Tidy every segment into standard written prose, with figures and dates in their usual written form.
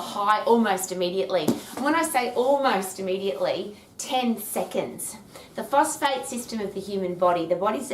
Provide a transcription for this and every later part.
High almost immediately. And when I say almost immediately, 10 seconds. The phosphate system of the human body, the body's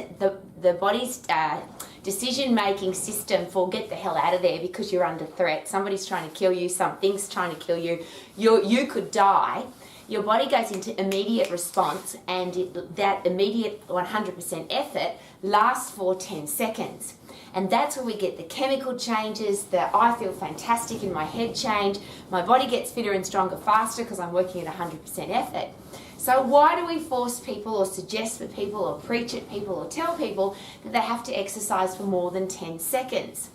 decision-making system for get the hell out of there because you're under threat, somebody's trying to kill you, something's trying to kill you, you could die. Your body goes into immediate response, and that immediate 100% effort lasts for 10 seconds. And that's where we get the chemical changes, the I feel fantastic in my head change, my body gets fitter and stronger faster because I'm working at 100% effort. So why do we force people or suggest for people or preach at people or tell people that they have to exercise for more than 10 seconds?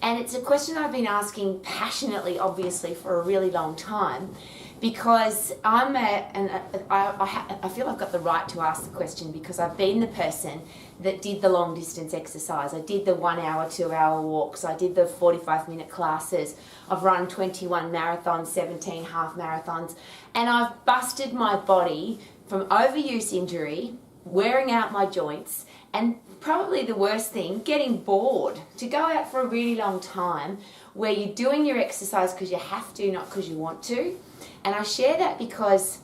And it's a question I've been asking passionately, obviously, for a really long time, because I feel I've got the right to ask the question because I've been the person that did the long distance exercise. I did the 1 hour, 2 hour walks. I did the 45-minute classes. I've run 21 marathons, 17 half marathons, and I've busted my body from overuse injury, wearing out my joints, and probably the worst thing, getting bored. To go out for a really long time where you're doing your exercise because you have to, not because you want to. And I share that because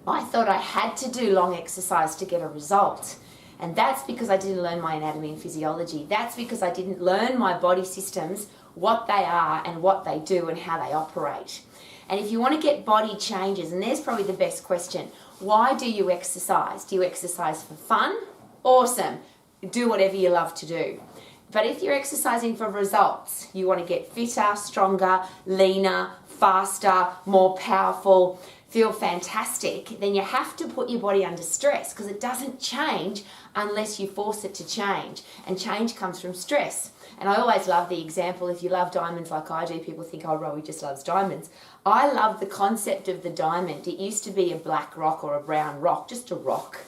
I thought I had to do long exercise to get a result. And that's because I didn't learn my anatomy and physiology. That's because I didn't learn my body systems, what they are and what they do and how they operate. And if you want to get body changes, and there's probably the best question, why do you exercise? Do you exercise for fun? Awesome. Do whatever you love to do. But if you're exercising for results, you want to get fitter, stronger, leaner, faster, more powerful, feel fantastic, then you have to put your body under stress because it doesn't change unless you force it to change. And change comes from stress. And I always love the example, if you love diamonds like I do, people think, oh, Rowie just loves diamonds. I love the concept of the diamond. It used to be a black rock or a brown rock, just a rock.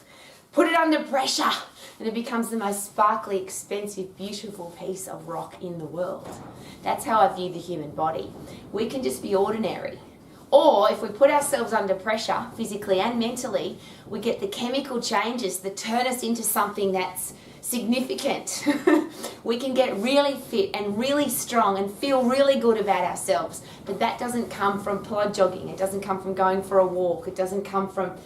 Put it under pressure and it becomes the most sparkly, expensive, beautiful piece of rock in the world. That's how I view the human body. We can just be ordinary. Or if we put ourselves under pressure, physically and mentally, we get the chemical changes that turn us into something that's significant. We can get really fit and really strong and feel really good about ourselves. But that doesn't come from plod jogging. It doesn't come from going for a walk. It doesn't come from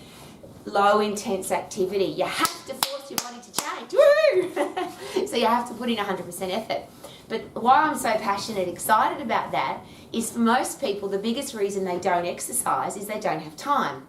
low intense activity. You have to force your body to change. Woo! So you have to put in 100% effort. But why I'm so passionate, excited about that is for most people, the biggest reason they don't exercise is they don't have time.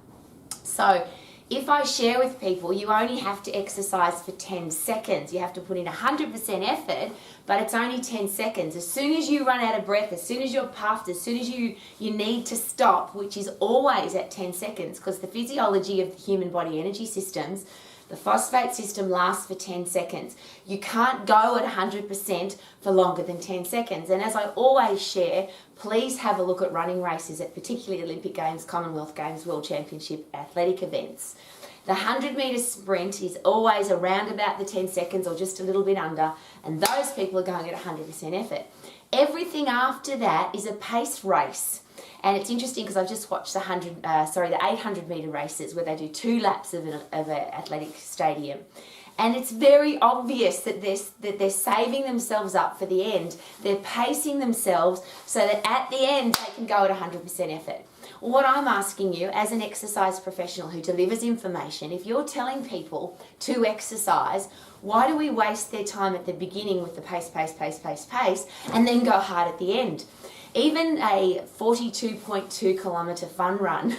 So if I share with people, you only have to exercise for 10 seconds. You have to put in 100% effort, but it's only 10 seconds. As soon as you run out of breath, as soon as you're puffed, as soon as you need to stop, which is always at 10 seconds, because the physiology of the human body energy systems, the phosphate system lasts for 10 seconds. You can't go at 100% for longer than 10 seconds. And as I always share, please have a look at running races at particularly Olympic Games, Commonwealth Games, World Championship athletic events. The 100-metre sprint is always around about the 10 seconds or just a little bit under, and those people are going at 100% effort. Everything after that is a pace race. And it's interesting because I've just watched the 800-metre races where they do 2 laps of an athletic stadium. And it's very obvious that they're saving themselves up for the end. They're pacing themselves so that at the end they can go at 100% effort. What I'm asking you as an exercise professional who delivers information, if you're telling people to exercise, why do we waste their time at the beginning with the pace, and then go hard at the end? Even a 42.2 kilometre fun run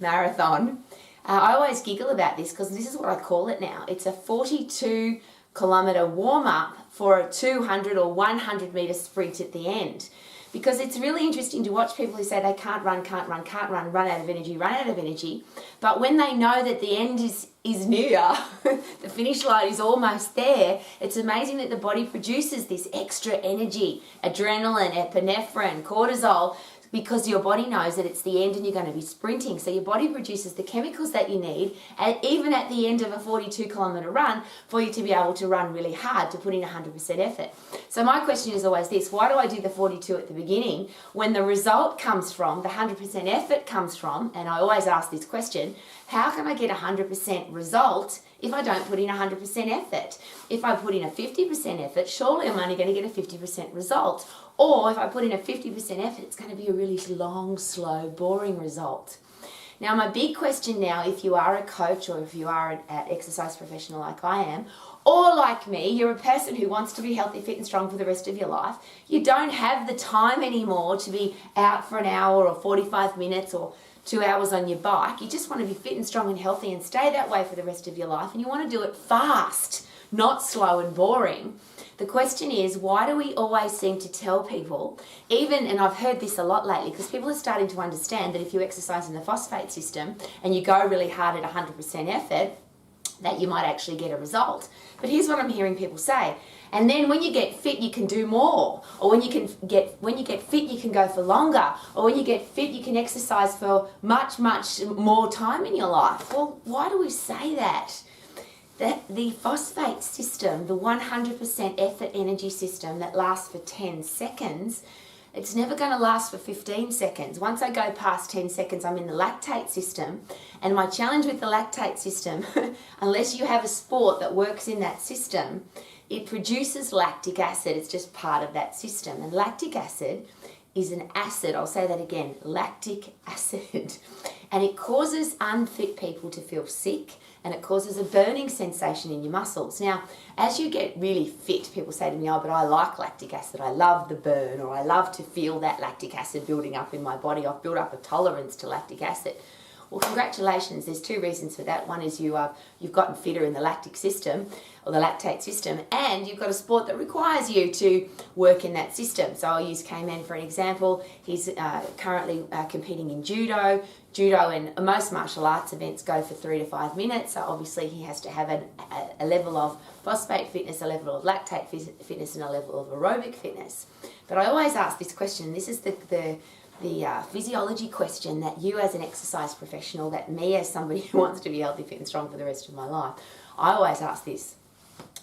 marathon, I always giggle about this because this is what I call it now. It's a 42 kilometre warm-up for a 200 or 100 metre sprint at the end. Because it's really interesting to watch people who say they can't run, run out of energy. But when they know that the end is near, the finish line is almost there, it's amazing that the body produces this extra energy, adrenaline, epinephrine, cortisol, because your body knows that it's the end and you're going to be sprinting. So your body produces the chemicals that you need, and even at the end of a 42-kilometre run, for you to be able to run really hard, to put in 100% effort. So my question is always this: why do I do the 42 at the beginning when the result comes from, the 100% effort comes from, and I always ask this question, how can I get 100% result if I don't put in 100% effort? If I put in a 50% effort, surely I'm only going to get a 50% result. Or if I put in a 50% effort, it's going to be a really long, slow, boring result. Now, my big question now, if you are a coach or if you are an exercise professional like I am, or like me, you're a person who wants to be healthy, fit and strong for the rest of your life, you don't have the time anymore to be out for an hour or 45 minutes or 2 hours on your bike. You just want to be fit and strong and healthy and stay that way for the rest of your life, and you want to do it fast, not slow and boring. The question is, why do we always seem to tell people, even, and I've heard this a lot lately, because people are starting to understand that if you exercise in the phosphate system and you go really hard at 100% effort, that you might actually get a result. But here's what I'm hearing people say: and then when you get fit, you can do more, or when you get fit, you can go for longer, or when you get fit, you can exercise for much more time in your life. Well, why do we say that? That the phosphate system, the 100% effort energy system that lasts for 10 seconds, it's never going to last for 15 seconds. Once I go past 10 seconds, I'm in the lactate system. And my challenge with the lactate system, unless you have a sport that works in that system, it produces lactic acid. It's just part of that system. And lactic acid is an acid. I'll say that again, lactic acid. And it causes unfit people to feel sick, and it causes a burning sensation in your muscles. Now, as you get really fit, people say to me, oh, but I like lactic acid. I love the burn, or I love to feel that lactic acid building up in my body. I've built up a tolerance to lactic acid. Well, congratulations. There's two reasons for that. One is you've gotten fitter in the lactic system, or the lactate system, and you've got a sport that requires you to work in that system. So I'll use K-Man for an example. He's currently competing in judo. Judo and most martial arts events go for 3 to 5 minutes. So obviously he has to have a level of phosphate fitness, a level of lactate fitness, and a level of aerobic fitness. But I always ask this question. This is the physiology question that you as an exercise professional, that me as somebody who wants to be healthy, fit and strong for the rest of my life, I always ask this: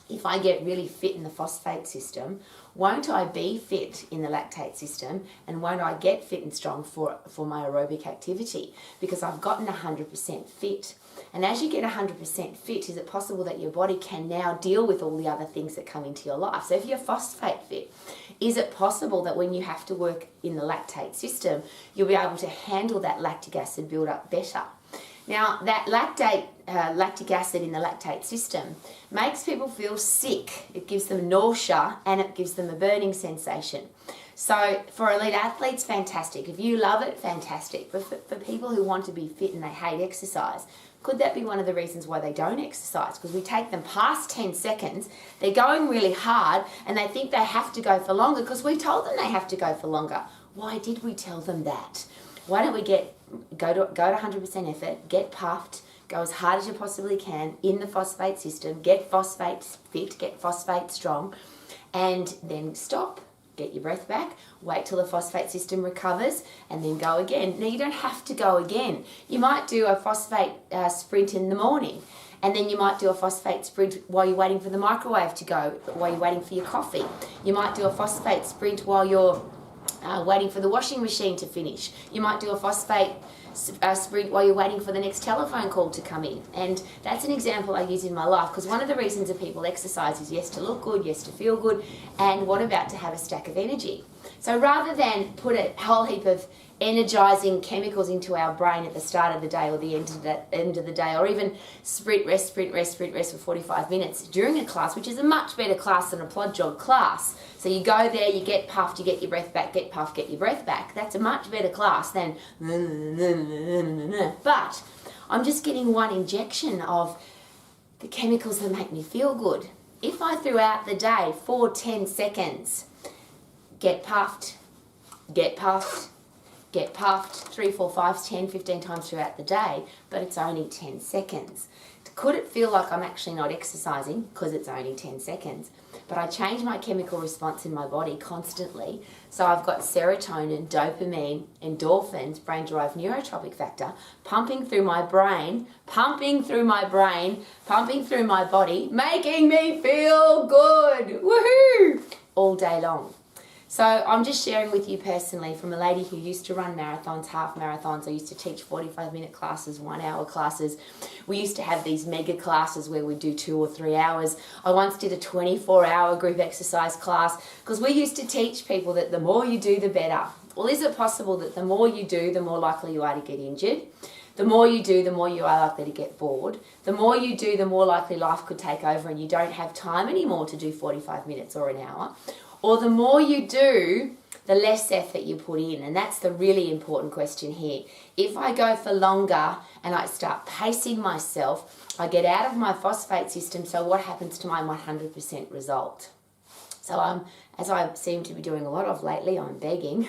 if I get really fit in the phosphate system, won't I be fit in the lactate system, and won't I get fit and strong for my aerobic activity? Because I've gotten 100% fit. And as you get 100% fit, is it possible that your body can now deal with all the other things that come into your life? So if you're phosphate fit, is it possible that when you have to work in the lactate system, you'll be able to handle that lactic acid build up better? Now, that lactic acid in the lactate system makes people feel sick. It gives them nausea and it gives them a burning sensation. So for elite athletes, fantastic. If you love it, fantastic. But for people who want to be fit and they hate exercise, could that be one of the reasons why they don't exercise? Because we take them past 10 seconds, they're going really hard, and they think they have to go for longer because we told them they have to go for longer. Why did we tell them that? Why don't we go to 100% effort, get puffed, go as hard as you possibly can in the phosphate system, get phosphate fit, get phosphate strong, and then stop, get your breath back, wait till the phosphate system recovers, and then go again. Now, you don't have to go again. You might do a phosphate sprint in the morning, and then you might do a phosphate sprint while you're waiting for the microwave to go, while you're waiting for your coffee. You might do a phosphate sprint while you're waiting for the washing machine to finish. You might do a phosphate sprint while you're waiting for the next telephone call to come in. And that's an example I use in my life, because one of the reasons that people exercise is yes, to look good, yes, to feel good, and what about to have a stack of energy? So rather than put a whole heap of energizing chemicals into our brain at the start of the day or the end of the day, or even sprint, rest for 45 minutes during a class, which is a much better class than a plod jog class. So you go there, you get puffed, you get your breath back, get puffed, get your breath back. That's a much better class than but I'm just getting one injection of the chemicals that make me feel good. If I throughout the day for 10 seconds get puffed, get puffed, 3, 4, 5, 10, 15 times throughout the day, but it's only 10 seconds. could it feel like I'm actually not exercising because it's only 10 seconds? But I change my chemical response in my body constantly. So I've got serotonin, dopamine, endorphins, brain-derived neurotropic factor, pumping through my brain, pumping through my body, making me feel good. Woohoo! All day long. So I'm just sharing with you personally from a lady who used to run marathons, half marathons. I used to teach 45-minute classes, 1-hour classes. We used to have these mega classes where we'd do 2 or 3 hours. I once did a 24-hour group exercise class because we used to teach people that the more you do, the better. Well, is it possible that the more you do, the more likely you are to get injured? The more you do, the more you are likely to get bored. The more you do, the more likely life could take over and you don't have time anymore to do 45 minutes or an hour. Or the more you do, the less effort you put in. And that's the really important question here. If I go for longer and I start pacing myself, I get out of my phosphate system. So what happens to my 100% result? So as I seem to be doing a lot of lately, I'm begging,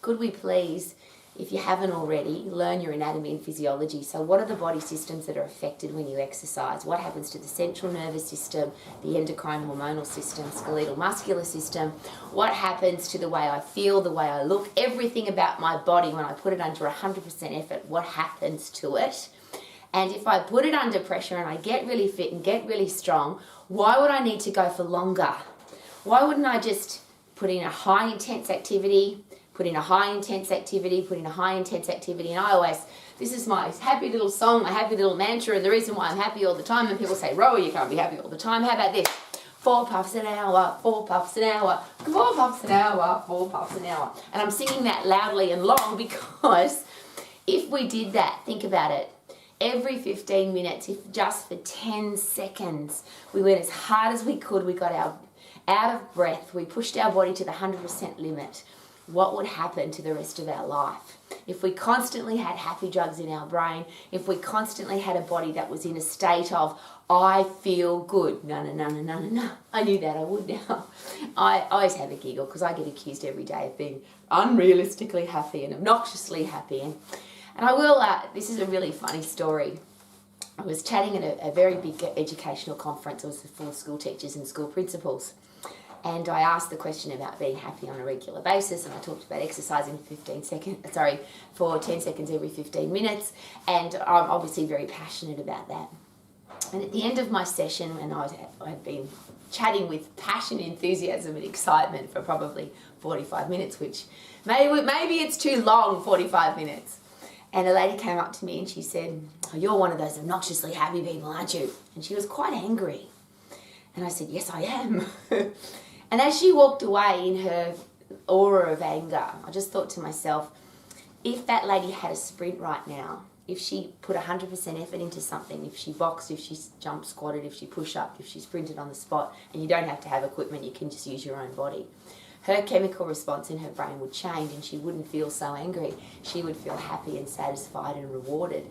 could we please, if you haven't already, learn your anatomy and physiology. So what are the body systems that are affected when you exercise? What happens to the central nervous system, the endocrine hormonal system, skeletal muscular system? What happens to the way I feel, the way I look, everything about my body when I put it under 100% effort, what happens to it? And if I put it under pressure and I get really fit and get really strong, why would I need to go for longer? Why wouldn't I just put in a high intense activity, put in a high intense activity, and I always, this is my happy little song, my happy little mantra, and the reason why I'm happy all the time, and people say, Rowie, you can't be happy all the time, how about this? 4 puffs an hour, 4 puffs an hour, 4 puffs an hour, 4 puffs an hour. And I'm singing that loudly and long because if we did that, think about it, every 15 minutes, if just for 10 seconds, we went as hard as we could, we got out of breath, we pushed our body to the 100% limit, what would happen to the rest of our life? If we constantly had happy drugs in our brain, if we constantly had a body that was in a state of, I feel good. No. I knew that I would now. I always have a giggle because I get accused every day of being unrealistically happy and obnoxiously happy. And I will, this is a really funny story. I was chatting at a very big educational conference. It was for school teachers and school principals. And I asked the question about being happy on a regular basis, and I talked about exercising for 10 seconds every 15 minutes, and I'm obviously very passionate about that. And at the end of my session, and I'd been chatting with passion, enthusiasm and excitement for probably 45 minutes, which maybe it's too long, 45 minutes. And a lady came up to me and she said, oh, you're one of those obnoxiously happy people, aren't you? And she was quite angry. And I said, yes, I am. And as she walked away in her aura of anger, I just thought to myself, if that lady had a sprint right now, if she put 100% effort into something, if she boxed, if she jump squatted, if she push-upped, if she sprinted on the spot, and you don't have to have equipment, you can just use your own body, her chemical response in her brain would change and she wouldn't feel so angry. She would feel happy and satisfied and rewarded.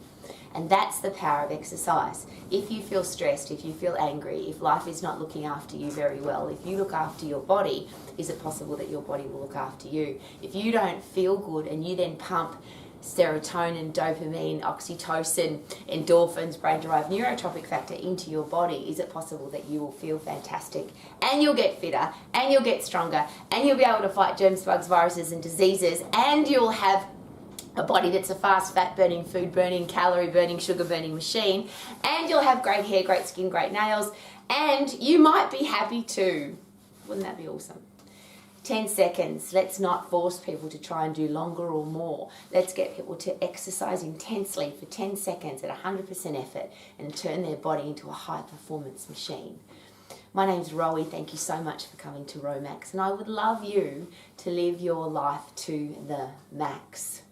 And that's the power of exercise. If you feel stressed, if you feel angry, if life is not looking after you very well, if you look after your body, is it possible that your body will look after you? If you don't feel good and you then pump serotonin, dopamine, oxytocin, endorphins, brain-derived neurotropic factor into your body, is it possible that you will feel fantastic and you'll get fitter and you'll get stronger and you'll be able to fight germs, bugs, viruses and diseases, and you'll have a body that's a fast, fat-burning, food-burning, calorie-burning, sugar-burning machine, and you'll have great hair, great skin, great nails, and you might be happy too. Wouldn't that be awesome? 10 seconds. Let's not force people to try and do longer or more. Let's get people to exercise intensely for 10 seconds at 100% effort and turn their body into a high-performance machine. My name's Rowie. Thank you so much for coming to Romax, and I would love you to live your life to the max.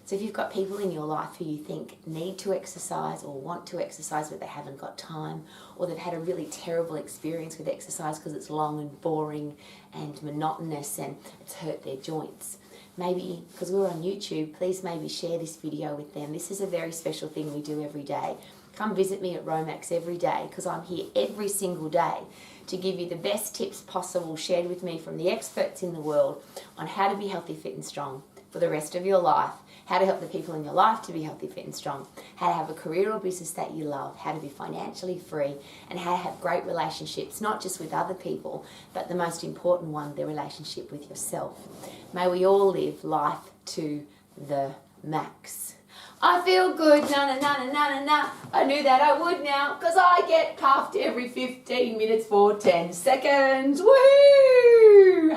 So if you've got people in your life who you think need to exercise or want to exercise but they haven't got time, or they've had a really terrible experience with exercise because it's long and boring and monotonous and it's hurt their joints, maybe, because we're on YouTube, please maybe share this video with them. This is a very special thing we do every day. Come visit me at Romax every day because I'm here every single day to give you the best tips possible shared with me from the experts in the world on how to be healthy, fit and strong for the rest of your life, how to help the people in your life to be healthy, fit and strong, how to have a career or business that you love, how to be financially free, and how to have great relationships, not just with other people, but the most important one, the relationship with yourself. May we all live life to the max. I feel good, na na na na na na na. I knew that I would now, because I get puffed every 15 minutes for 10 seconds. Woo!